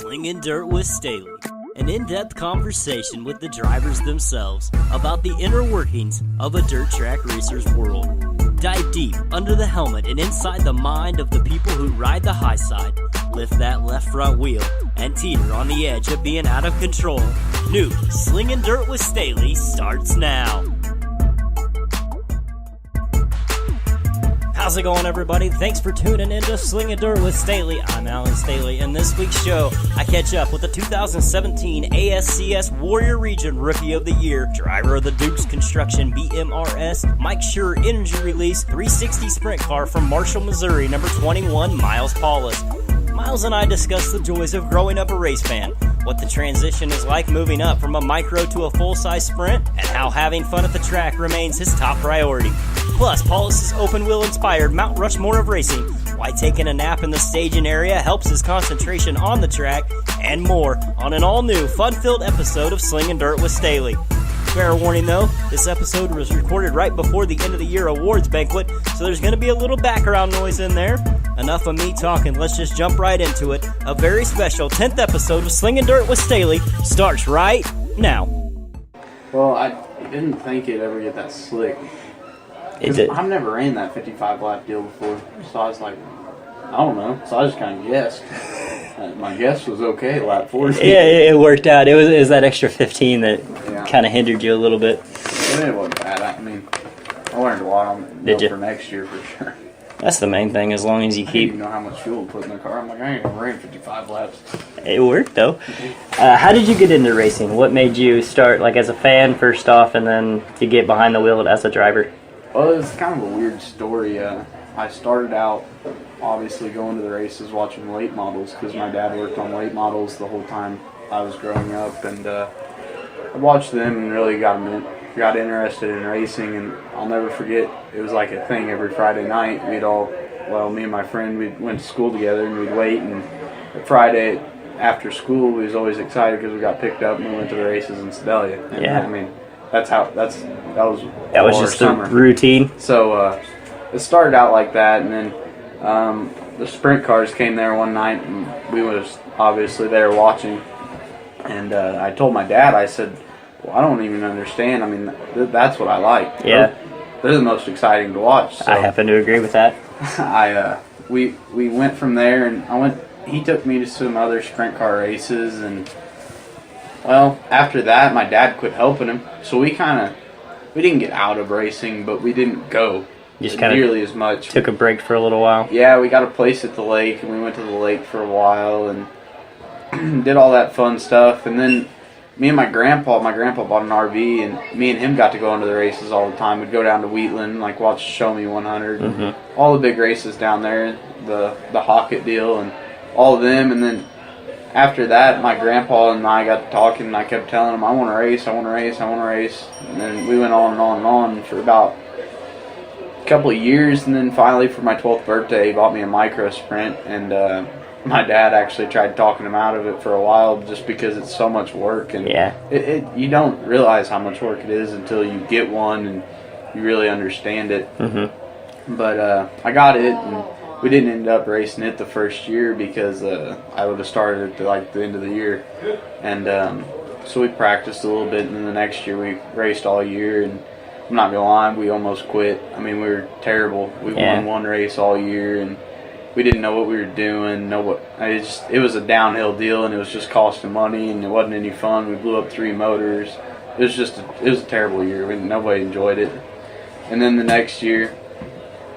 Slinging Dirt with Staley, an in-depth conversation with the drivers themselves about the inner workings of a dirt track racer's world. Dive deep under the helmet and inside the mind of the people who ride the high side, lift that left front wheel, and teeter on the edge of being out of control. New Slinging Dirt with Staley starts now. How's it going, everybody? Thanks for tuning in to Slinging Dirt with Staley. I'm Alan Staley, and this week's show, I catch up with the 2017 ASCS Warrior Region Rookie of the Year, driver of the Dukes Construction BMRS, Mike Sure Energy Release 360 Sprint Car from Marshall, Missouri, number 21, Miles Paulus. Miles and I discuss the joys of growing up a race fan, what the transition is like moving up from a micro to a full-size sprint, and how having fun at the track remains his top priority. Plus, Paulus's open-wheel-inspired Mount Rushmore of racing, why taking a nap in the staging area helps his concentration on the track, and more on an all-new, fun-filled episode of Slinging Dirt with Staley. Fair warning though, this episode was recorded right before the end of the year awards banquet, so there's going to be a little background noise in there. Enough of me talking, let's just jump right into it. A very special 10th episode of Slinging Dirt with Staley starts right now. Well, I didn't think it'd ever get that slick. It did. I've never ran that 55 lap deal before, so I was like, I don't know. So I just kind of guessed. My guess was okay, lap 40. Yeah, it worked out. It was that extra 15 that kind of hindered you a little bit. It wasn't bad. I mean, I learned a lot on it for next year for sure. That's the main thing, as long as you I keep... didn't even know how much fuel to put in the car. I'm like, I ain't gonna run 55 laps. It worked, though. How did you get into racing? What made you start, like, as a fan, first off, and then to get behind the wheel as a driver? Well, it's kind of a weird story. I started out, obviously, going to the races watching late models, because my dad worked on late models the whole time I was growing up, and I watched them and really got interested in racing. And I'll never forget, it was like a thing every Friday night. Me and my friend, we went to school together and we'd wait, and Friday after school we was always excited because we got picked up and we went to the races in Sedalia. And yeah. I mean, that was just summer. The routine. So it started out like that, and then the sprint cars came there one night, and we was obviously there watching. And I told my dad, I said, well, I don't even understand. I mean, that's what I like. Yeah. They're the most exciting to watch. So I happen to agree with that. We went from there, and he took me to some other sprint car races, and well, after that, my dad quit helping him. So we didn't get out of racing, but we didn't go nearly as much. Took a break for a little while. Yeah, we got a place at the lake, and we went to the lake for a while, and did all that fun stuff. And then me and my grandpa bought an RV, and me and him got to go into the races all the time. We'd go down to Wheatland, like watch Show Me 100, all the big races down there, the Hockett deal, and all of them. And then after that, my grandpa and I got to talking, and I kept telling him, I want to race. And then we went on and on and on for about a couple of years, and then finally for my 12th birthday, he bought me a micro sprint, and my dad actually tried talking him out of it for a while just because it's so much work, and you don't realize how much work it is until you get one and you really understand it. But I got it, and we didn't end up racing it the first year because I would have started at the end of the year, and so we practiced a little bit, and then the next year we raced all year, and I'm not gonna lie, we almost quit. I mean, we were terrible. We won one race all year, and we didn't know what we were doing. It was a downhill deal, and it was just costing money, and it wasn't any fun. We blew up 3 motors. It was a terrible year. Nobody enjoyed it. And then the next year,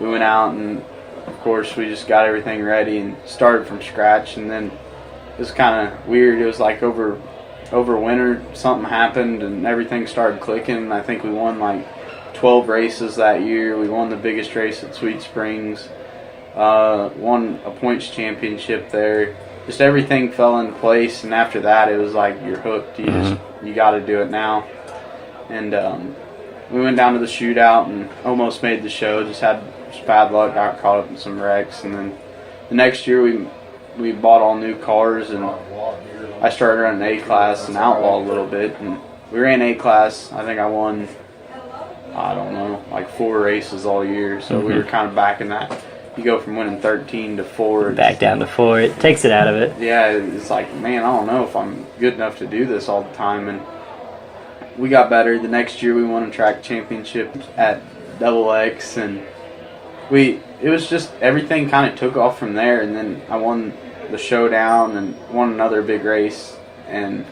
we went out, and of course we just got everything ready and started from scratch. And then it was kind of weird. It was like over winter, something happened, and everything started clicking. I think we won like 12 races that year. We won the biggest race at Sweet Springs. Won a points championship there. Just everything fell into place, and after that, it was like you're hooked. You got to do it now. And we went down to the shootout and almost made the show. Just had bad luck, got caught up in some wrecks, and then the next year we bought all new cars, and I started running A class and outlaw a little bit, and we ran A class. I think I won, I don't know, like 4 races all year. So we were kind of back in that you go from winning 13 to 4. Back down to 4. It takes it out of it. Yeah, it's like, man, I don't know if I'm good enough to do this all the time. And we got better. The next year we won a track championship at XX, and it was just everything kind of took off from there. And then I won the showdown and won another big race. And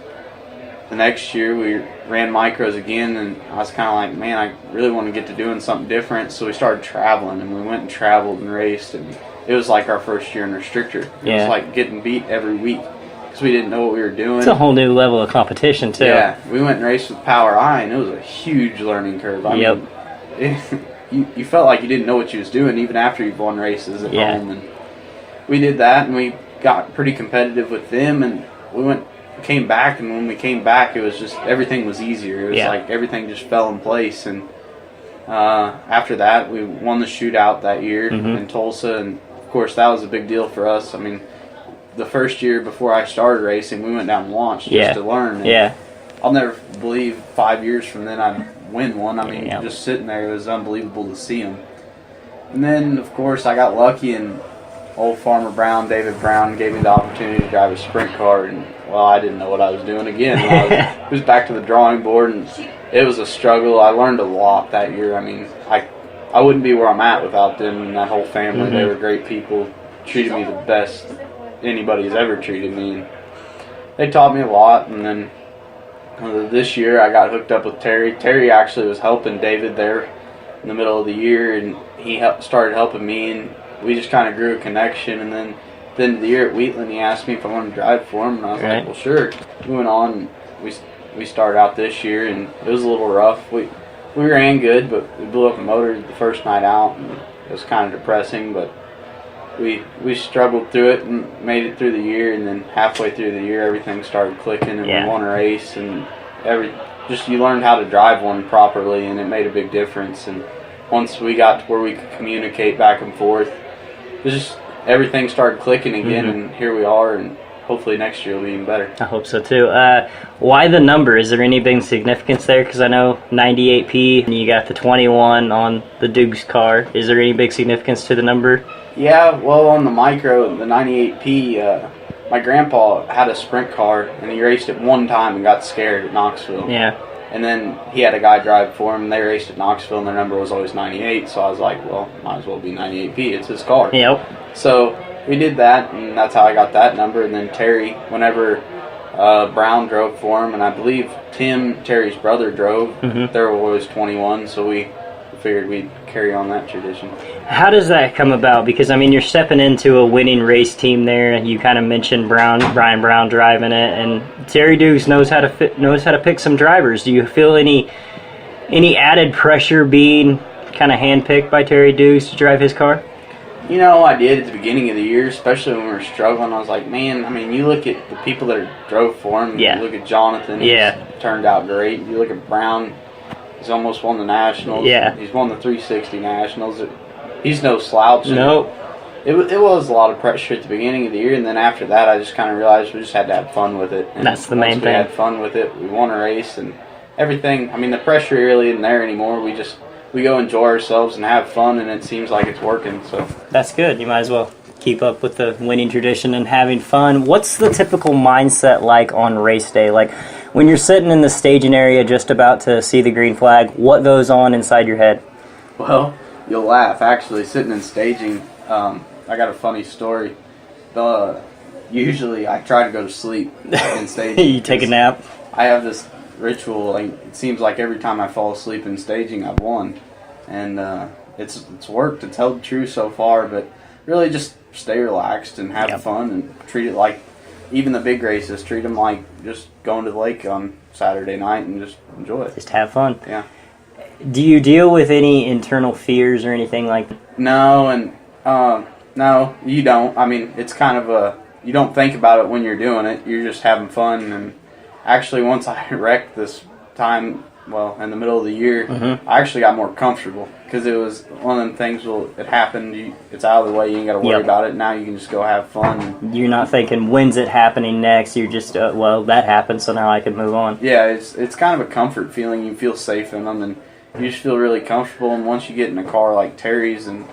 the next year we ran micros again, and I was kind of like, man, I really want to get to doing something different. So we started traveling, and we went and traveled and raced, and it was like our first year in restrictor. It was like getting beat every week because we didn't know what we were doing. It's a whole new level of competition too. Yeah, we went and raced with Power I, and it was a huge learning curve. I mean, you felt like you didn't know what you was doing even after you've won races at home. And we did that, and we got pretty competitive with them, and we came back, and when we came back, it was just everything was easier. It was like everything just fell in place. And after that, we won the shootout that year in Tulsa, and of course that was a big deal for us. I mean, the first year before I started racing, we went down and launched just to learn. And I'll never believe 5 years from then I'd win one. I mean, just sitting there, it was unbelievable to see them. And then, of course, I got lucky, and old Farmer Brown, David Brown, gave me the opportunity to drive a sprint car, and well, I didn't know what I was doing again. It was back to the drawing board, and it was a struggle. I learned a lot that year. I mean, I wouldn't be where I'm at without them and that whole family. They were great people, treated me the best anybody's ever treated me. And they taught me a lot, and then this year I got hooked up with Terry. Terry actually was helping David there in the middle of the year, and he started helping me, and we just kind of grew a connection. And then at the end of the year at Wheatland, he asked me if I wanted to drive for him, and I was like, well, sure. We went on, and we started out this year, and it was a little rough. We ran good, but we blew up a motor the first night out, and it was kind of depressing, but we struggled through it and made it through the year. And then halfway through the year, everything started clicking, and we won a race, and you learned how to drive one properly, and it made a big difference. And once we got to where we could communicate back and forth, it was just everything started clicking again, and here we are, and hopefully next year will be even better. I hope so too. Why the number? Is there any big significance there? Because I know 98P, and you got the 21 on the Dukes car. Is there any big significance to the number? Yeah, well, on the micro, the 98P, my grandpa had a sprint car, and he raced it one time and got scared at Knoxville. Yeah. And then he had a guy drive for him, and they raced at Knoxville, and their number was always 98, so I was like, well, might as well be 98P. It's his car. Yep. So we did that, and that's how I got that number. And then Terry, whenever Brown drove for him, and I believe Tim, Terry's brother, drove, they were always 21, so we figured we'd carry on that tradition. How does that come about? Because, I mean, you're stepping into a winning race team there. You kind of mentioned Brian Brown driving it, and Terry Dukes knows how to pick some drivers. Do you feel any added pressure being kind of handpicked by Terry Dukes to drive his car? You know, I did at the beginning of the year, especially when we were struggling. I was like, man, I mean, you look at the people that drove for him. You look at Jonathan. He's turned out great. You look at Brown. He's almost won the Nationals. Yeah. He's won the 360 Nationals. He's no slouch. Nope. It was a lot of pressure at the beginning of the year, and then after that, I just kind of realized we just had to have fun with it. And that's the main thing. We had fun with it. We won a race, and everything. I mean, the pressure really isn't there anymore. We go enjoy ourselves and have fun, and it seems like it's working. So that's good. You might as well keep up with the winning tradition and having fun. What's the typical mindset like on race day? Like when you're sitting in the staging area just about to see the green flag, what goes on inside your head? Well, you'll laugh. Actually, sitting in staging, I got a funny story. Usually I try to go to sleep in staging. You take a nap? I have this ritual. Like, it seems like every time I fall asleep in staging, I've won. And it's worked. It's held true so far, but really just stay relaxed and have fun and treat it like, even the big races, treat them like just going to the lake on Saturday night and just enjoy it. Just have fun. Yeah. Do you deal with any internal fears or anything like that? No, and no, you don't. I mean, it's kind of you don't think about it when you're doing it. You're just having fun. And actually, once I wrecked this time, well, in the middle of the year, I actually got more comfortable because it was one of them things. Well, it happened. It's out of the way. You ain't got to worry about it. Now you can just go have fun. You're not thinking, when's it happening next? You're just, well, that happened, so now I can move on. Yeah, it's kind of a comfort feeling. You feel safe in them, and you just feel really comfortable. And once you get in a car like Terry's, and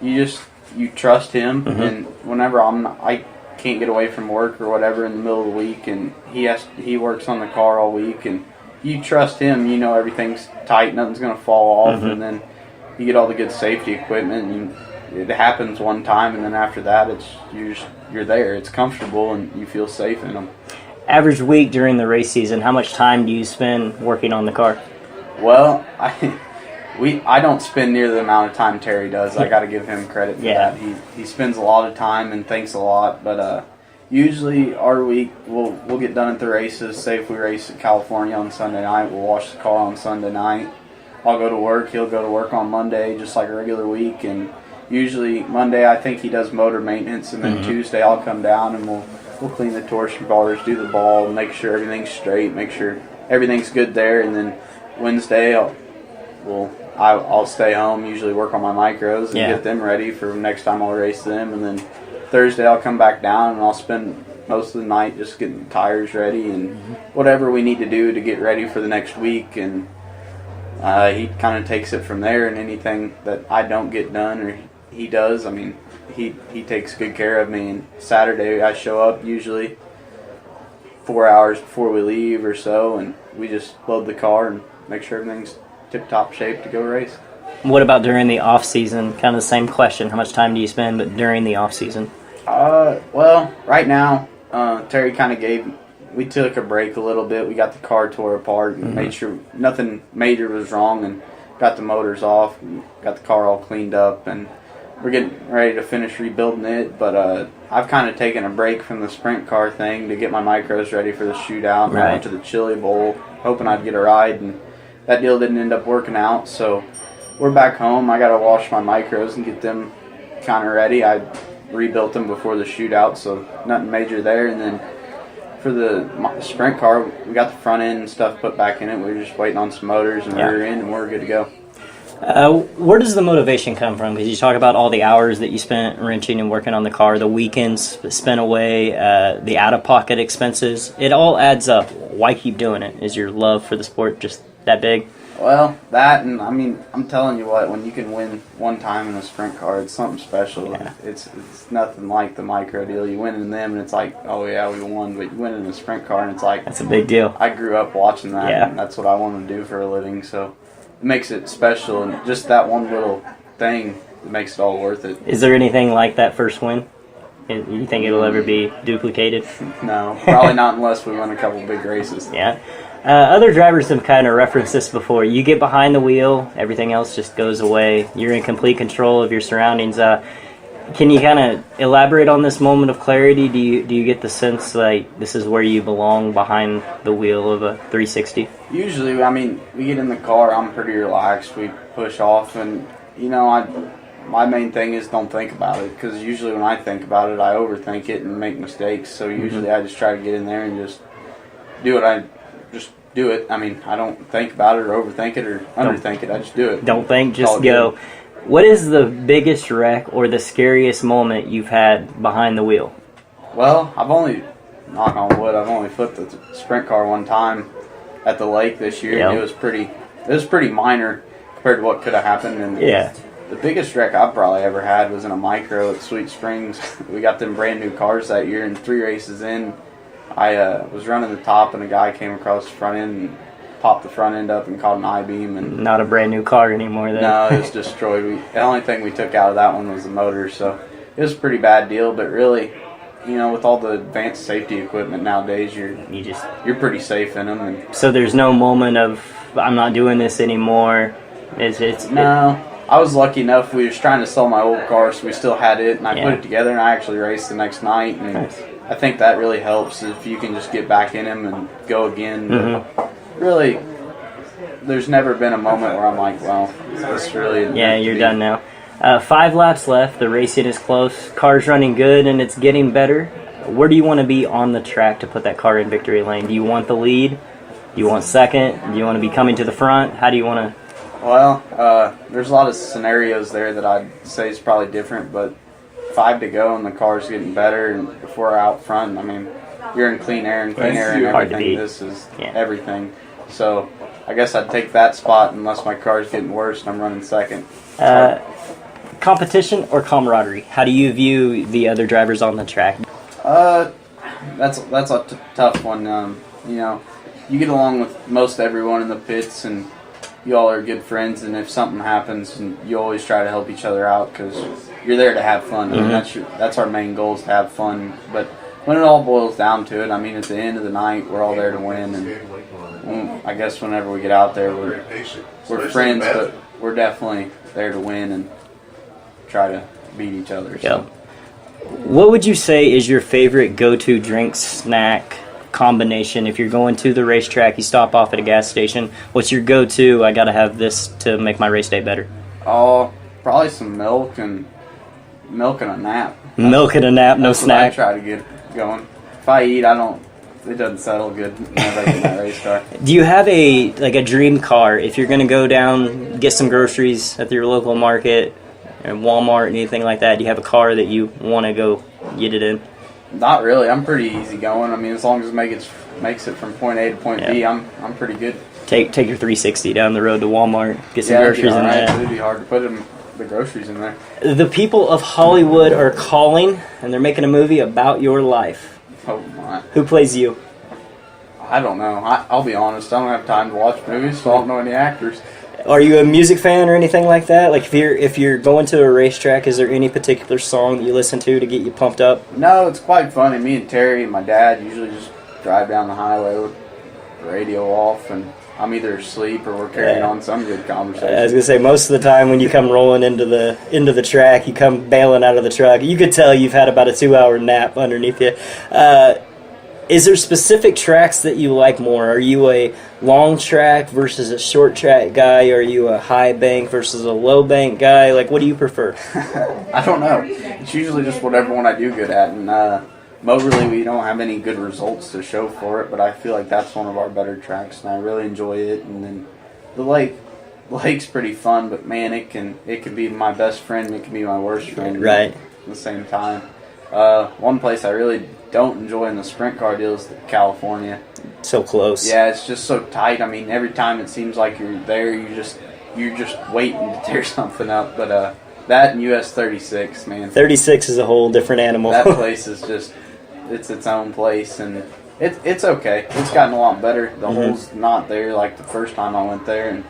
you just you trust him, and whenever I can't get away from work or whatever in the middle of the week, and he works on the car all week, and you trust him, you know everything's tight, nothing's going to fall off, and then you get all the good safety equipment, and it happens one time, and then after that, you're there, it's comfortable, and you feel safe in them. Average week during the race season, how much time do you spend working on the car? Well, I don't spend near the amount of time Terry does. I got to give him credit for that. He spends a lot of time and thinks a lot, but usually our week we'll get done at the races. Say if we race at California on Sunday night, we'll wash the car on Sunday night. I'll go to work. He'll go to work on Monday, just like a regular week. And usually Monday, I think he does motor maintenance, and then Tuesday I'll come down and we'll clean the torsion bars, do the ball, make sure everything's straight, make sure everything's good there, and then Wednesday I'll stay home, usually work on my micros and get them ready for next time I'll race them, and then Thursday I'll come back down and I'll spend most of the night just getting tires ready and whatever we need to do to get ready for the next week, and he kind of takes it from there, and anything that I don't get done or he does, I mean, he takes good care of me, and Saturday I show up usually 4 hours before we leave or so, and we just load the car and make sure everything's tip-top shape to go race. What about during the off-season? Kind of the same question. How much time do you spend but during the off-season? Well, right now, Terry kind of we took a break a little bit. We got the car tore apart and made sure nothing major was wrong, and got the motors off, and got the car all cleaned up, and we're getting ready to finish rebuilding it. But I've kind of taken a break from the sprint car thing to get my micros ready for the shootout. Right. I went to the Chili Bowl hoping I'd get a ride, and that deal didn't end up working out, so we're back home. I got to wash my micros and get them kind of ready. I rebuilt them before the shootout, so nothing major there. And then for the sprint car, we got the front end and stuff put back in it. We were just waiting on some motors and rear end, and we're good to go. Where does the motivation come from? Because you talk about all the hours that you spent wrenching and working on the car, the weekends spent away, the out-of-pocket expenses. It all adds up. Why keep doing it? Is your love for the sport just that big? Well, that, and I mean, I'm telling you what, when you can win one time in a sprint car, it's something special. Yeah. It's nothing like the micro deal. You win in them, and it's like, oh yeah, we won. But you win in a sprint car, and it's like, that's a big deal. I grew up watching that, and that's what I want to do for a living. So it makes it special, and just that one little thing makes it all worth it. Is there anything like that first win? You think it'll ever be duplicated? No, probably not unless we win a couple big races. Yeah. Other drivers have kind of referenced this before. You get behind the wheel, everything else just goes away. You're in complete control of your surroundings. Can you kind of elaborate on this moment of clarity? Do you get the sense like this is where you belong, behind the wheel of a 360? Usually, I mean, we get in the car, I'm pretty relaxed. We push off, and you know, my main thing is don't think about it, because usually when I think about it, I overthink it and make mistakes. So usually I just try to get in there and just do it. Just do it. I mean, I don't think about it or overthink it or underthink it. I just do it. Don't think, just go. What is the biggest wreck or the scariest moment you've had behind the wheel? Well, knock on wood, I've only flipped the sprint car one time at the lake this year. Yep. And it was pretty minor compared to what could have happened. And the biggest wreck I've probably ever had was in a micro at Sweet Springs. We got them brand new cars that year, and 3 races in, I was running the top, and a guy came across the front end and popped the front end up and caught an I-beam. And not a brand new car anymore then. No, it was destroyed. The only thing we took out of that one was the motor, so it was a pretty bad deal. But really, you know, with all the advanced safety equipment nowadays, you're pretty safe in them. And so there's no moment of I'm not doing this anymore. No. I was lucky enough. We was trying to sell my old car, so we still had it, and I put it together, and I actually raced the next night. And nice. I think that really helps if you can just get back in him and go again. But really, there's never been a moment where I'm like, well, this really. Yeah, you're done now. 5 laps left. The racing is close. Car's running good, and it's getting better. Where do you want to be on the track to put that car in victory lane? Do you want the lead? Do you want second? Do you want to be coming to the front? How do you want to? Well, there's a lot of scenarios there that I'd say is probably different, but 5 to go and the car's getting better, and before out front, I mean, you're in clean air and everything. This is everything. So I guess I'd take that spot unless my car's getting worse and I'm running second. Competition or camaraderie? How do you view the other drivers on the track? That's a tough one. You know, you get along with most everyone in the pits, and you all are good friends. And if something happens, and you always try to help each other out because you're there to have fun. I mean, that's our main goal, is to have fun. But when it all boils down to it, I mean, at the end of the night, we're all there to win. And I guess whenever we get out there, we're friends, but we're definitely there to win and try to beat each other. So. Yep. What would you say is your favorite go-to drink snack combination? If you're going to the racetrack, you stop off at a gas station, what's your go-to, I gotta have this to make my race day better? Oh, probably some milk and a nap. Milk and a nap, no snack. I try to get going. If I eat, it doesn't settle good whenever I get in that race car. Do you have a dream car if you're gonna go down, get some groceries at your local market, and Walmart, anything like that? Do you have a car that you want to go get it in? Not really. I'm pretty easy going. I mean, as long as it makes it from point A to point B, I'm pretty good. Take your 360 down the road to Walmart, get some groceries in there. It'd be hard to put the groceries in there. The people of Hollywood are calling, and they're making a movie about your life. Oh my! Who plays you? I don't know. I'll be honest. I don't have time to watch movies, so I don't know any actors. Are you a music fan or anything like that? Like if you're going to a racetrack, is there any particular song that you listen to get you pumped up? No, it's quite funny. Me and Terry and my dad usually just drive down the highway with the radio off, and I'm either asleep or we're carrying on some good conversation. I was gonna say, most of the time when you come rolling into the track, you come bailing out of the truck, you could tell you've had about a 2-hour nap underneath you. Is there specific tracks that you like more? Are you a long track versus a short track guy? Are you a high bank versus a low bank guy? Like, what do you prefer? I don't know. It's usually just whatever one I do good at. And Moberly, we don't have any good results to show for it, but I feel like that's one of our better tracks, and I really enjoy it. And then the lake's pretty fun, but man, it can be my best friend, it can be my worst friend, right, at the same time. One place I really don't enjoy in the sprint car deal is California. So close. Yeah, it's just so tight. I mean, every time it seems like you're there, you're just waiting to tear something up. But that and US 36, man. 36 is a whole different animal. That place is just, it's its own place, and it's okay. It's gotten a lot better. The hole's not there like the first time I went there, and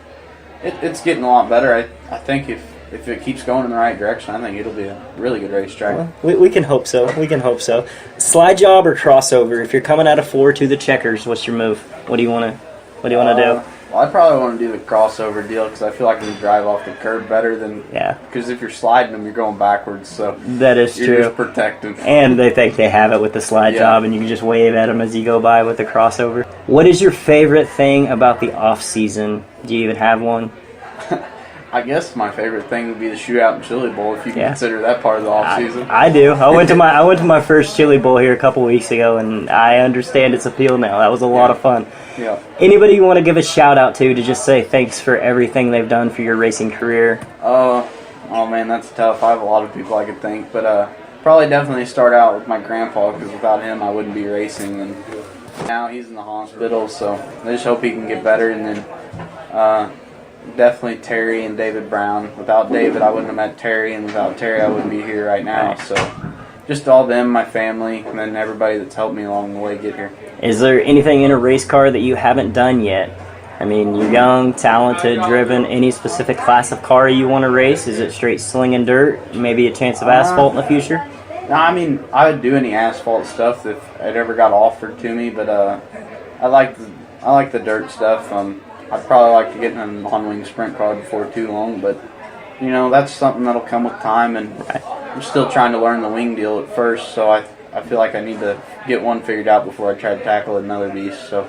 it's getting a lot better. I think if it keeps going in the right direction, I think it'll be a really good racetrack. Well, we can hope so. We can hope so. Slide job or crossover? If you're coming out of 4 to the checkers, what's your move? What do you want to do? Well, I probably want to do the crossover deal because I feel like I can drive off the curb better than. Yeah. Because if you're sliding them, you're going backwards. So that is you're true. You're just protecting. And they think they have it with the slide job, and you can just wave at them as you go by with the crossover. What is your favorite thing about the off season? Do you even have one? I guess my favorite thing would be the shootout and chili bowl, if you can consider that part of the off season. I do. I went to my first chili bowl here a couple weeks ago, and I understand its appeal now. That was a lot of fun. Yeah. Anybody you want to give a shout out to just say thanks for everything they've done for your racing career? Oh man, that's tough. I have a lot of people I could thank, but probably definitely start out with my grandpa, because without him I wouldn't be racing, and now he's in the hospital, so I just hope he can get better. And then definitely Terry and David Brown. Without David, I wouldn't have met Terry, and without Terry, I wouldn't be here right now. So just all them, my family, and then everybody that's helped me along the way get here. Is there anything in a race car that you haven't done yet? I mean, you're young, talented, driven. Any specific class of car you want to race? Is it straight slinging dirt? Maybe a chance of asphalt in the future? No, I mean, I would do any asphalt stuff if it ever got offered to me, but I like the dirt stuff. I'd probably like to get in an on-wing sprint car before too long, but that's something that'll come with time, and I'm still trying to learn the wing deal at first, so I feel like I need to get one figured out before I try to tackle another beast. So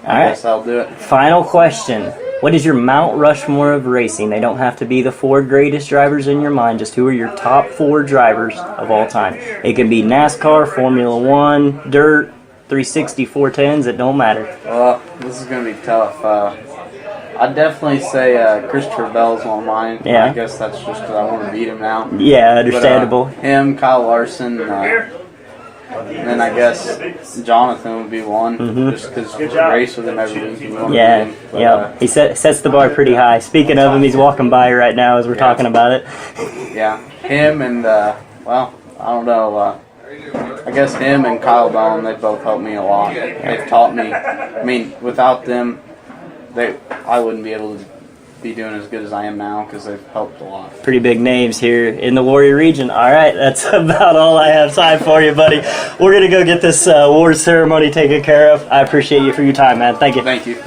I guess I'll do it. Final question. What is your Mount Rushmore of racing? They don't have to be the 4 greatest drivers in your mind, just who are your top 4 drivers of all time. It can be NASCAR, Formula 1, dirt, 360, 410s, it don't matter. Well, this is going to be tough. I'd definitely say Christopher Bell's one of mine. Yeah. I guess that's just because I want to beat him now. Yeah, understandable. But, him, Kyle Larson, And then I guess Jonathan would be one, just because we race with him every week. Yeah. He sets the bar pretty high. Speaking of him, he's walking by right now as we're talking about it. Yeah, him and well, I don't know. I guess him and Kyle Dawn, they both helped me a lot. They've taught me. I mean, without them, I wouldn't be able to be doing as good as I am now because they've helped a lot. Pretty big names here in the Warrior region. All right, that's about all I have time for you, buddy. We're going to go get this award ceremony taken care of. I appreciate you for your time, man. Thank you. Thank you.